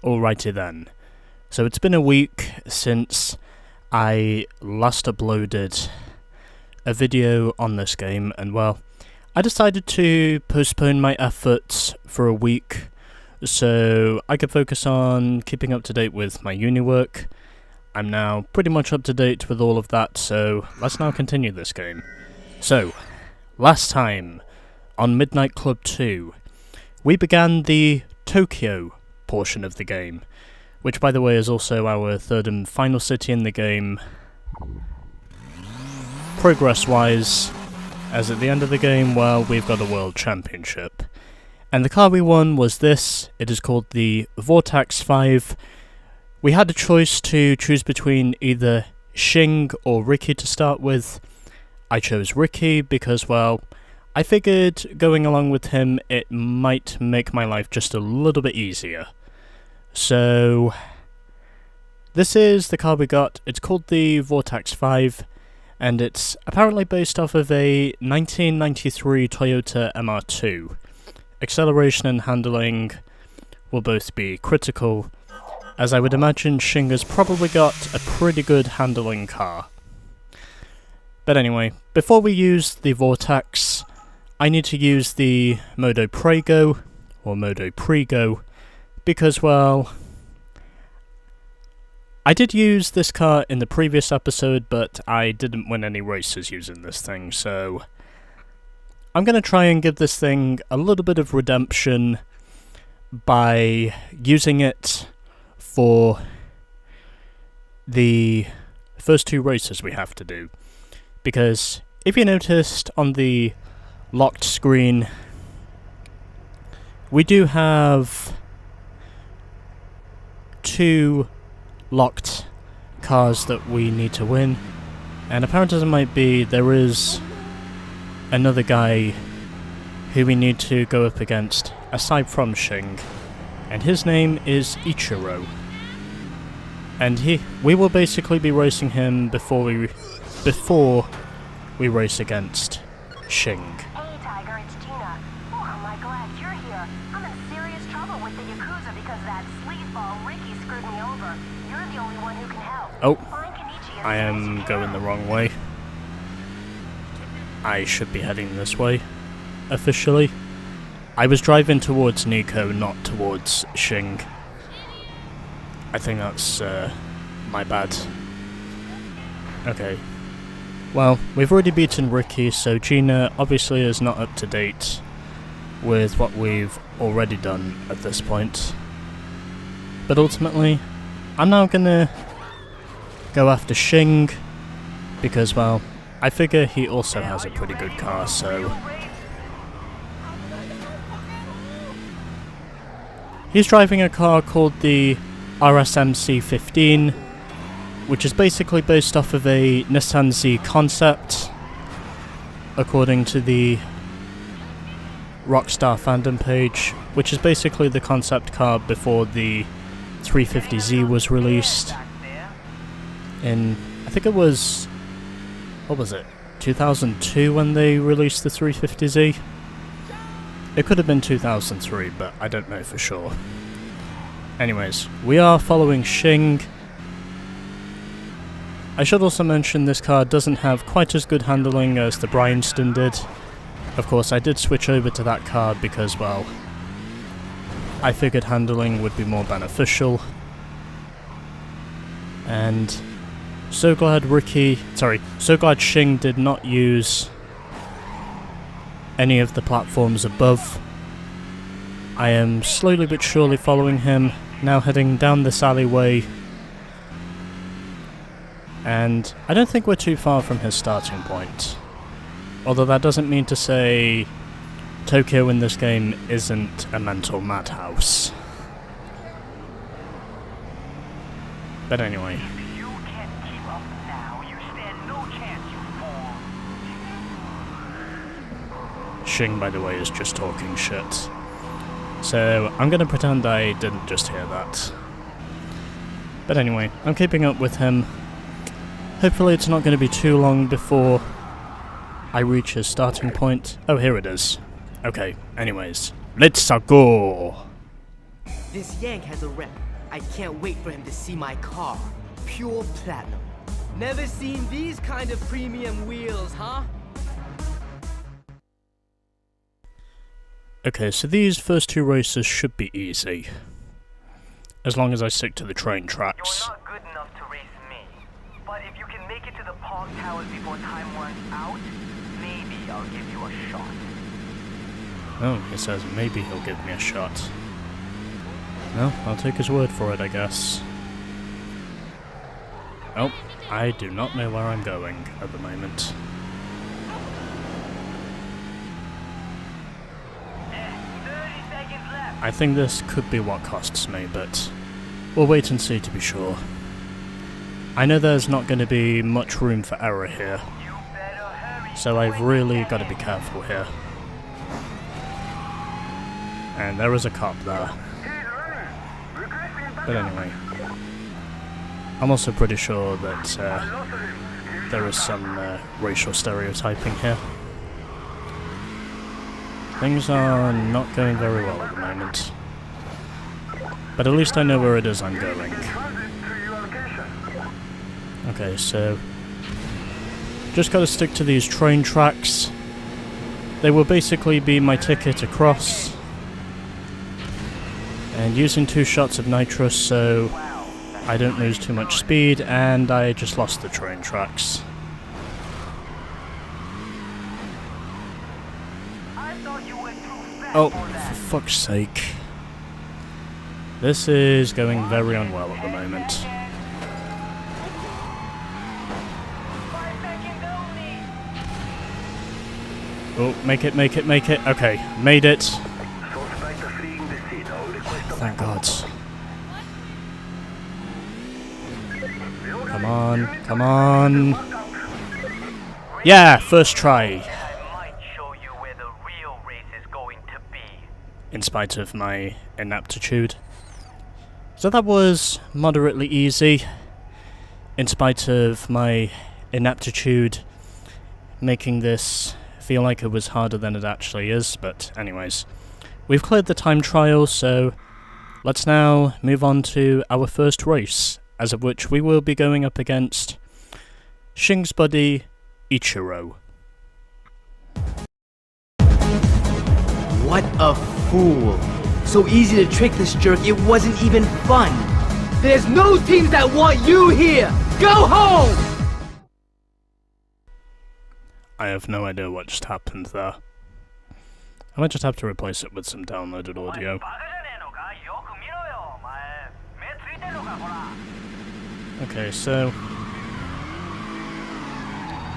Alrighty then. So it's been a week since I last uploaded a video on this game, and well, I decided to postpone my efforts for a week so I could focus on keeping up to date with my uni work. I'm now pretty much up to date with all of that, so let's now continue this game. So, last time, on Midnight Club 2, we began the Tokyo portion of the game, which by the way is also our third and final city in the game, progress-wise, as at the end of the game, well, we've got a World Championship. And the car we won was this. It is called the Vortex 5. We had a choice to choose between either Shing or Ricky to start with. I chose Ricky because, well, I figured going along with him, it might make my life just a little bit easier. So, this is the car we got. It's called the Vortex 5, and it's apparently based off of a 1993 Toyota MR2. Acceleration and handling will both be critical, as I would imagine Shing has probably got a pretty good handling car. But anyway, before we use the Vortex, I need to use the Modo Prego, or Modo Prego, because, well, I did use this car in the previous episode, but I didn't win any races using this thing, so I'm going to try and give this thing a little bit of redemption by using it for the first two races we have to do. Because if you noticed on the locked screen, we do have two locked cars that we need to win, and apparent as it might be, there is another guy who we need to go up against aside from Shing, and his name is Ichiro, and we will basically be racing him before we race against Shing. Hey Tiger, it's Gina. Oh, I'm glad you're here. I'm in serious trouble with the Yakuza because that sleazeball Ricky screwed me over. You're the only one who can help. Oh, I am going the wrong way. I should be heading this way, officially. I was driving towards Nico, not towards Shing. I think that's my bad. Okay. Well, we've already beaten Ricky, so Gina obviously is not up to date with what we've already done at this point. But ultimately, I'm now gonna go after Shing, because, well, I figure he also has a pretty good car, so he's driving a car called the RSMC 15, which is basically based off of a Nissan Z concept, according to the Rockstar fandom page, which is basically the concept car before the 350Z was released in, I think it was, what was it, 2002 when they released the 350Z? It could have been 2003, but I don't know for sure. Anyways, we are following Shing. I should also mention this car doesn't have quite as good handling as the Bryanston did. Of course, I did switch over to that car because, well, I figured handling would be more beneficial. And so glad Shing did not use any of the platforms above. I am slowly but surely following him, now heading down this alleyway, and I don't think we're too far from his starting point. Although that doesn't mean to say Tokyo in this game isn't a mental madhouse. But anyway. Shing, by the way, is just talking shit. So I'm gonna pretend I didn't just hear that. But anyway, I'm keeping up with him. Hopefully it's not going to be too long before I reach his starting point. Oh, here it is. Okay, anyways. Let's go! This Yank has a rep. I can't wait for him to see my car. Pure platinum. Never seen these kind of premium wheels, huh? Okay, so these first two races should be easy. As long as I stick to the train tracks. You're not good enough to race me. But if you can make it to the Park Towers before time runs out, maybe I'll give you a shot. Oh, it says maybe he'll give me a shot. Well, I'll take his word for it, I guess. Oh, I do not know where I'm going at the moment. 30 seconds left. I think this could be what costs me, but we'll wait and see to be sure. I know there's not going to be much room for error here, You better hurry. so I've really got to be careful here. And there is a cop there. But anyway, I'm also pretty sure that there is some racial stereotyping here. Things are not going very well at the moment. But at least I know where it is I'm going. Okay, so just gotta stick to these train tracks. They will basically be my ticket across. And using 2 shots of nitrous so I don't lose too much speed, and I just lost the train tracks. I thought you went too fast Oh, for for that. fuck's sake. This is going very unwell at the moment. 5 seconds only. Oh, make it, make it, make it. Okay, made it. Thank God. Come on, come on. Yeah, first try. I might show you where the real race is going to be. In spite of my inaptitude. So that was moderately easy. In spite of my inaptitude making this feel like it was harder than it actually is. But anyways, we've cleared the time trial, so let's now move on to our first race, as of which we will be going up against Shing's buddy, Ichiro. What a fool. So easy to trick this jerk, it wasn't even fun. There's no teams that want you here. Go home! I have no idea what just happened there. I might just have to replace it with some downloaded audio. Okay, so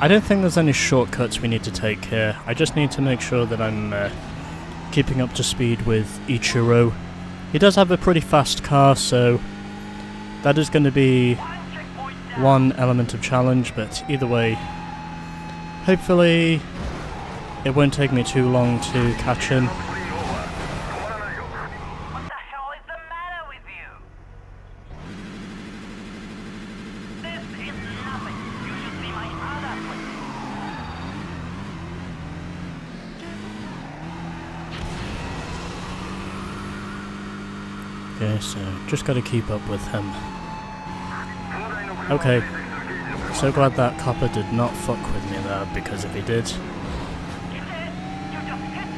I don't think there's any shortcuts we need to take here. I just need to make sure that I'm keeping up to speed with Ichiro. He does have a pretty fast car, so that is going to be one element of challenge, but either way, hopefully it won't take me too long to catch him. What the hell is the matter with you? This is nothing. You should see my other place. Okay, so just gotta keep up with him. Okay, so glad that copper did not fuck with me there, because if he did,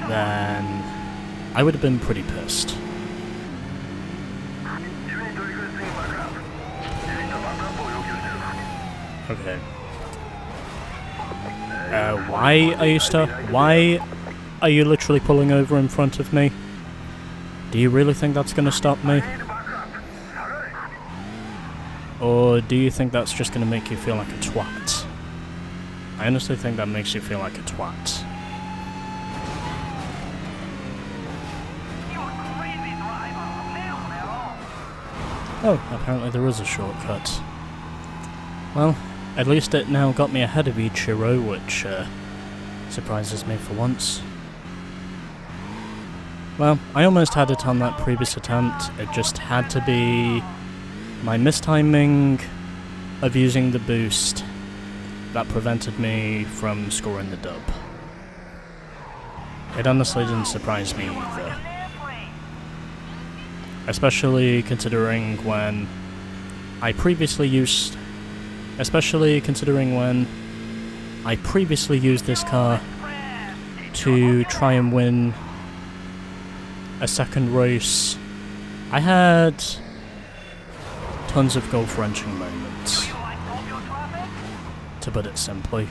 then I would have been pretty pissed. Okay. Why are you literally pulling over in front of me? Do you really think that's gonna stop me? Or do you think that's just gonna make you feel like a twat? I honestly think that makes you feel like a twat. Oh, apparently there is a shortcut. Well, at least it now got me ahead of Ichiro, which surprises me for once. Well, I almost had it on that previous attempt. It just had to be my mistiming of using the boost that prevented me from scoring the dub. It honestly didn't surprise me either. Especially considering when I previously used this car to try and win a second race. I had tons of golf-wrenching moments, to put it simply.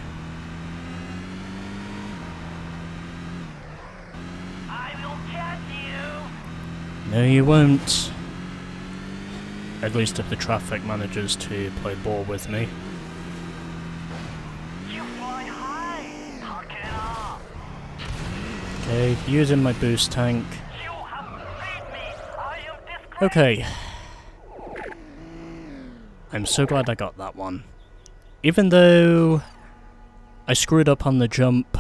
No, you won't. At least if the traffic manages to play ball with me. Okay, using my boost tank. Okay. I'm so glad I got that one. Even though I screwed up on the jump,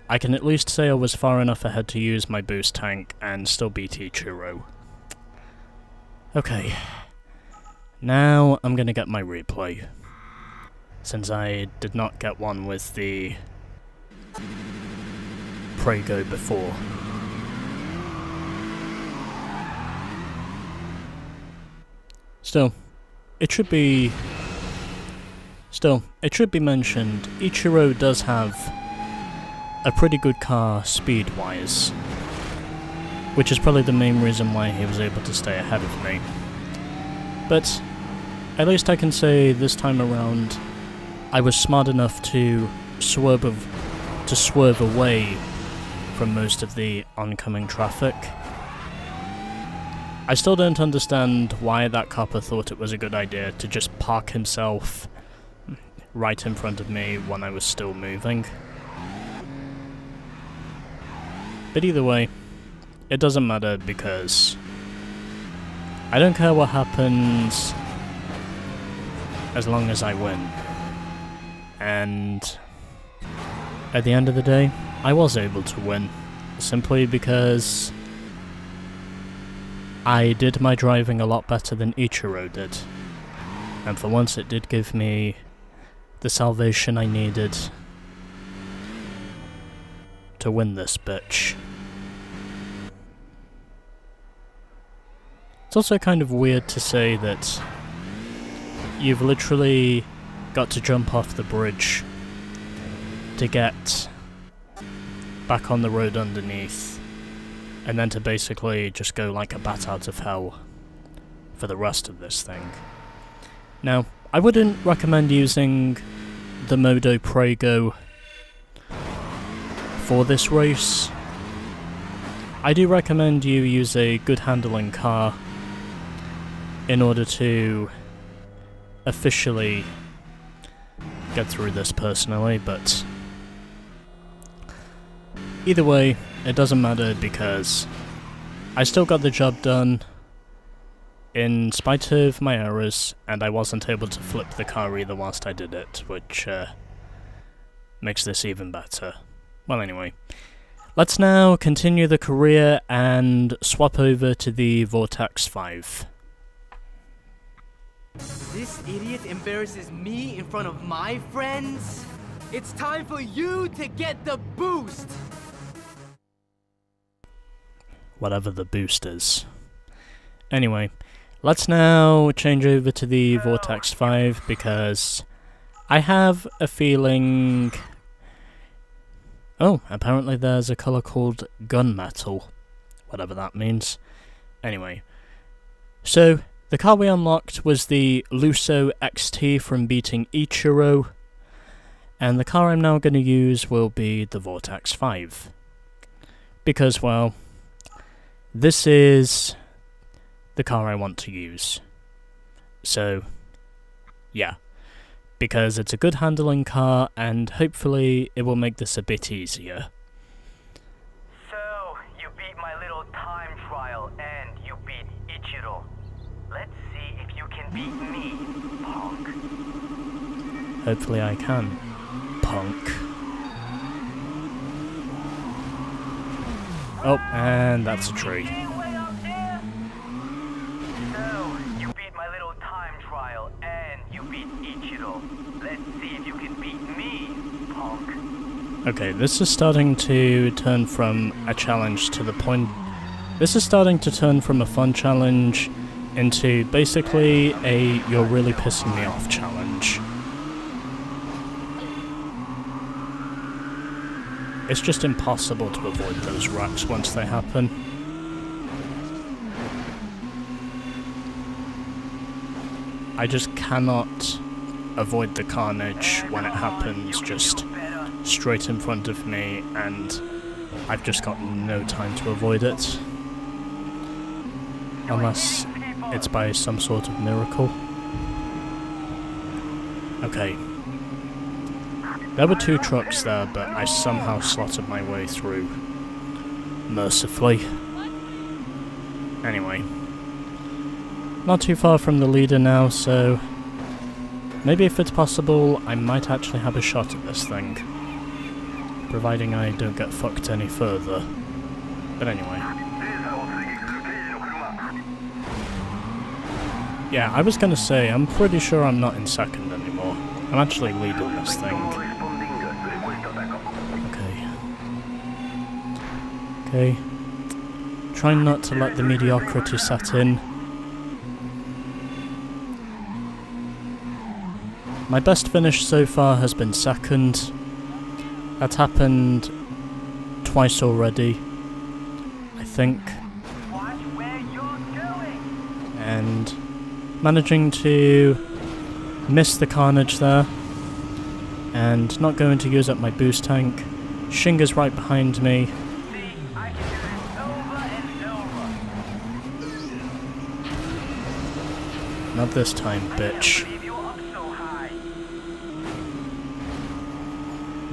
I can at least say I was far enough ahead to use my boost tank and still beat Ichiro. Okay. Now I'm gonna get my replay, since I did not get one with the Prego before. Still, it should be mentioned, Ichiro does have a pretty good car speed-wise, which is probably the main reason why he was able to stay ahead of me. But at least I can say this time around, I was smart enough to swerve away from most of the oncoming traffic. I still don't understand why that copper thought it was a good idea to just park himself right in front of me when I was still moving. But either way, it doesn't matter because I don't care what happens as long as I win. And at the end of the day, I was able to win, simply because I did my driving a lot better than Ichiro did. And for once it did give me the salvation I needed to win this bitch. It's also kind of weird to say that you've literally got to jump off the bridge to get back on the road underneath, and then to basically just go like a bat out of hell for the rest of this thing. Now, I wouldn't recommend using the Modo Prego for this race. I do recommend you use a good handling car in order to officially get through this personally, but either way, it doesn't matter because I still got the job done in spite of my errors, and I wasn't able to flip the car either whilst I did it, which makes this even better. Well, anyway, let's now continue the career and swap over to the Vortex 5. This idiot embarrasses me in front of my friends? It's time for you to get the boost! Whatever the boost is. Anyway, let's now change over to the Vortex 5 because I have a feeling... Oh, apparently there's a colour called gunmetal. Whatever that means. Anyway, so the car we unlocked was the Lusso XT from beating Ichiro, and the car I'm now going to use will be the Vortex 5. Because, well, this is the car I want to use. So, yeah. Because it's a good handling car, and hopefully it will make this a bit easier. So, you beat my little time trial, and you beat Ichiro. Let's see if you can beat me, punk. Hopefully I can, punk. Oh, and that's a tree. So, you beat my little time trial, and you beat Ichiro. Let's see if you can beat me, punk. Okay, this is starting to turn from a challenge to the point This is starting to turn from a fun challenge into basically a "you're really pissing me off" challenge. It's just impossible to avoid those wrecks once they happen. I just cannot avoid the carnage when it happens just straight in front of me, and I've just got no time to avoid it. Unless it's by some sort of miracle. Okay. There were 2 trucks there, but I somehow slotted my way through. Mercifully. Anyway. Not too far from the leader now, so maybe if it's possible, I might actually have a shot at this thing. Providing I don't get fucked any further. But anyway. Yeah, I was gonna say, I'm pretty sure I'm not in second anymore. I'm actually leading this thing. Okay. Trying not to let the mediocrity set in. My best finish so far has been second. That's happened twice already, I think. And managing to miss the carnage there, and not going to use up my boost tank. Shing is right behind me. Not this time, bitch.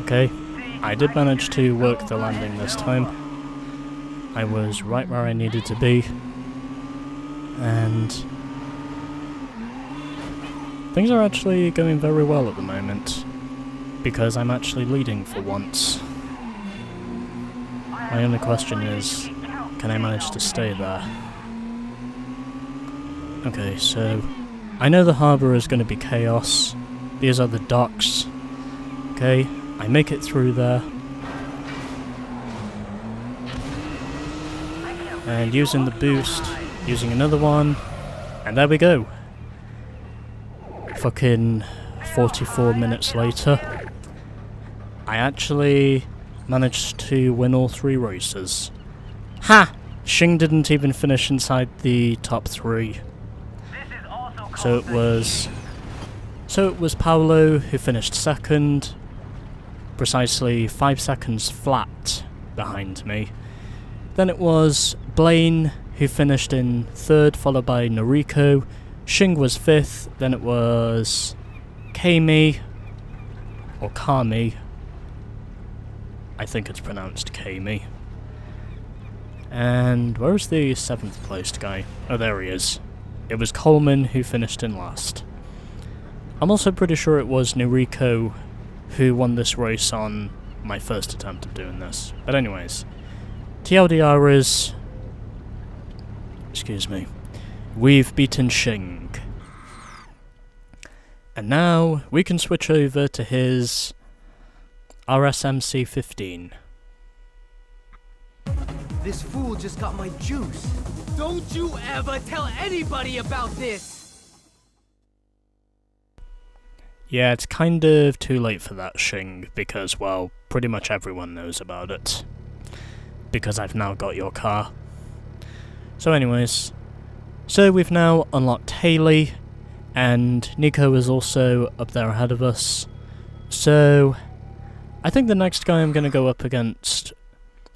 Okay, I did manage to work the landing this time. I was right where I needed to be. And things are actually going very well at the moment, because I'm actually leading for once. My only question is, can I manage to stay there? Okay, so I know the harbour is going to be chaos. These are the docks. Okay, I make it through there. And using the boost, using another one, and there we go. Fucking 44 minutes later, I actually managed to win all 3 races. Ha! Shing didn't even finish inside the top 3. So it was Paolo who finished second, precisely 5 seconds flat behind me. Then it was Blaine who finished in third, followed by Noriko. Shing was 5th, then it was Kami, or Kami. I think it's pronounced Kami. And where's the 7th placed guy? Oh, there he is. It was Coleman who finished in last. I'm also pretty sure it was Noriko who won this race on my first attempt of doing this. But anyways, TLDR is... excuse me. We've beaten Shing. And now we can switch over to his RSMC 15. This fool just got my juice. Don't you ever tell anybody about this! Yeah, it's kind of too late for that, Shing, because, well, pretty much everyone knows about it. Because I've now got your car. So anyways, so we've now unlocked Haley, and Nico is also up there ahead of us. So, I think the next guy I'm going to go up against,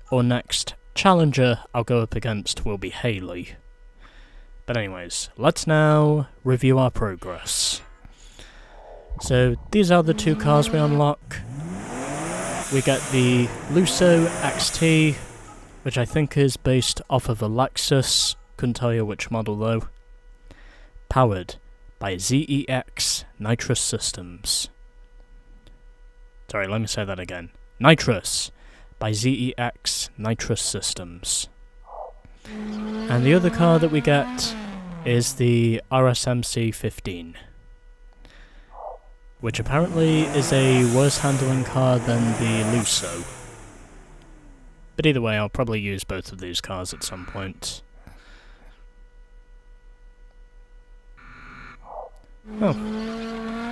or next challenger I'll go up against, will be Haley. But anyways, let's now review our progress. So, these are the 2 cars we unlock. We get the Lusso XT, which I think is based off of a Lexus, couldn't tell you which model though. Powered by ZEX Nitrous Systems. Sorry, let me say that again. Nitrous by ZEX Nitrous Systems. And the other car that we get is the RSMC 15. Which apparently is a worse handling car than the Lusso. But either way, I'll probably use both of these cars at some point. Oh.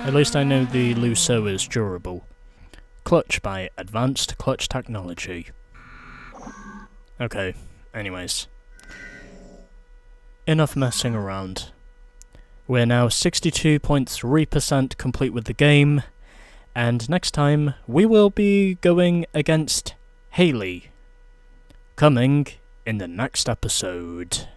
At least I know the Lusso is durable. Clutch by Advanced Clutch Technology. Okay, anyways. Enough messing around. We're now 62.3% complete with the game, and next time we will be going against Haley. Coming in the next episode.